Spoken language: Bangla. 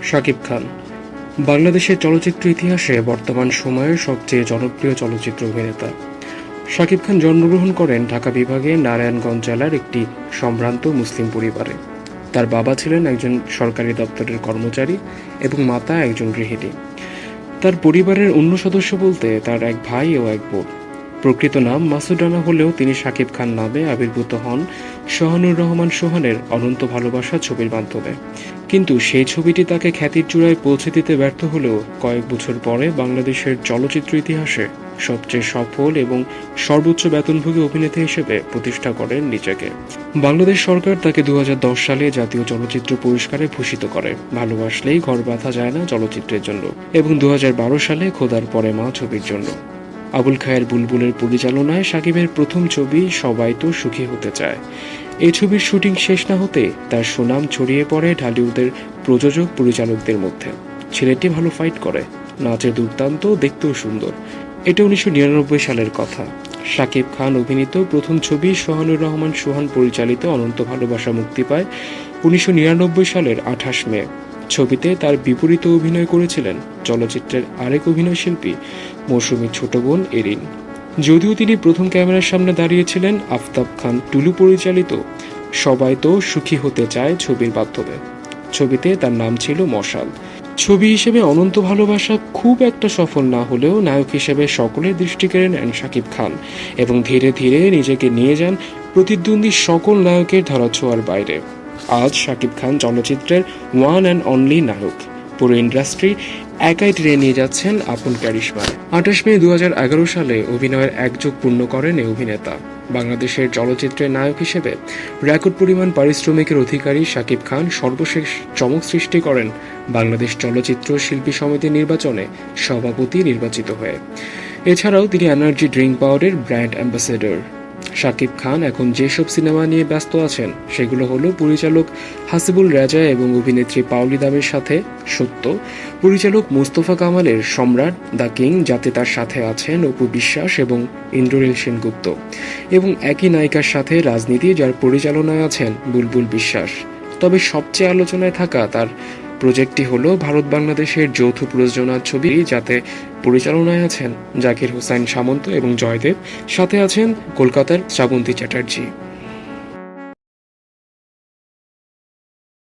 শাকিব খান বাংলাদেশের চলচ্চিত্র ইতিহাসে বর্তমান সময়ের সবচেয়ে জনপ্রিয় চলচ্চিত্র অভিনেতা। শাকিব খান জন্মগ্রহণ করেন ঢাকা বিভাগের নারায়ণগঞ্জ জেলার একটি সম্ভ্রান্ত মুসলিম পরিবারে। তার বাবা ছিলেন একজন সরকারি দপ্তরের কর্মচারী এবং মাতা একজন গৃহিণী। তার পরিবারের অন্য সদস্য বলতে তার এক ভাই ও এক বোন। প্রকৃত নাম মাসুদ রানা হলেও তিনি শাকিব খান নামে আবির্ভূত হন সোহানুর রহমান সোহানের অনন্ত ভালোবাসা ছবির মাধ্যমে। কিন্তু সেই ছবিটি তাকে খ্যাতির চূড়ায় পৌঁছে দিতে ব্যর্থ হলেও কয়েক বছর পরে বাংলাদেশের চলচ্চিত্র ইতিহাসে সবচেয়ে সফল এবং সর্বোচ্চ বেতনভোগী অভিনেতা হিসেবে প্রতিষ্ঠা করেন নিজেকে। বাংলাদেশ সরকার তাকে 2010 সালে জাতীয় চলচ্চিত্র পুরস্কারে ভূষিত করে ভালোবাসলেই ঘর বাঁধা যায় না চলচ্চিত্রের জন্য, এবং 2012 সালে খোদার পরে মা ছবির জন্য। আবুল খায়ের বুলবুলের পরিচালনায় শাকিবের প্রথম ছবি সবাই তো সুখী হতে চায়। এই ছবির শুটিং শেষ না হতে তার সুনাম ছড়িয়ে পড়ে ঢালিউডের প্রযোজক পরিচালকদের মধ্যে। ছেলেটি ভালো ফাইট করে, নাচে দুর্দান্ত, দেখতেও সুন্দর। এটা 1999 সালের কথা। শাকিব খান অভিনীত প্রথম ছবি সোহানুর রহমান সোহান পরিচালিত অনন্ত ভালোবাসা মুক্তি পায় 1999 সালের 28 মে। ছবিতে তার বিপরীতে অভিনয় করেছিলেন চলচ্চিত্রের আরেক অভিনয়শিল্পী মৌসুমীর ছোট বোন এরিন। যদিও তিনি প্রথম ক্যামেরার সামনে দাঁড়িয়েছিলেন আফতাব খান টুলু পরিচালিত সবাই তো সুখী হতে চায় ছবির মাধ্যমে। ছবিতে তার নাম ছিল মশাল। ছবি হিসেবে অনন্ত ভালোবাসা খুব একটা সফল না হলেও নায়ক হিসেবে সকলের দৃষ্টি কেড়ে নেন শাকিব খান এবং ধীরে ধীরে নিজেকে নিয়ে যান প্রতিদ্বন্দ্বী সকল নায়কের ধরাছোঁয়ার বাইরে। আজ শাকিব খান চলচ্চিত্রের ওয়ান অ্যান্ড অনলি নায়ক। পুরো ইন্ডাস্ট্রি একাই টেনে নিয়ে যাচ্ছেন আপন ক্যারিশমায়। 28 মে 2011 সালে অভিনয়ের একযোগ পূর্ণ করেন এই অভিনেতা। বাংলাদেশের চলচ্চিত্রের নায়ক হিসেবে রেকর্ড পরিমাণ পারিশ্রমিকের অধিকারী শাকিব খান সর্বশেষ চমক সৃষ্টি করেন বাংলাদেশ চলচ্চিত্র শিল্পী সমিতির নির্বাচনে সভাপতি নির্বাচিত হয়ে। এছাড়াও তিনি এনার্জি ড্রিঙ্ক পাউডারের ব্র্যান্ড অ্যাম্বাসেডর। শাকিব খান এখন যেসব সিনেমা নিয়ে ব্যস্ত আছেন সেগুলো হলো পরিচালক হাসিবুল রাজা এবং অভিনেত্রী পাওলি দামের সাথে সত্য, পরিচালক মোস্তফা কামালের সম্রাট দ্য কিং, যাতে তার সাথে আছেন অপু বিশ্বাস এবং ইন্দ্রনীল সেনগুপ্ত, এবং একই নায়িকার সাথে রাজনীতি, যার পরিচালনায় আছেন বুলবুল বিশ্বাস। তবে সবচেয়ে আলোচনায় থাকা তার প্রজেক্টটি হলো ভারত বাংলাদেশের যৌথ প্রযোজনার ছবি, যাতে পরিচালনায় আছেন জাকির হোসাইন সামন্ত এবং জয়দেব, সাথে আছেন কলকাতার শ্রাবন্তী চ্যাটার্জি।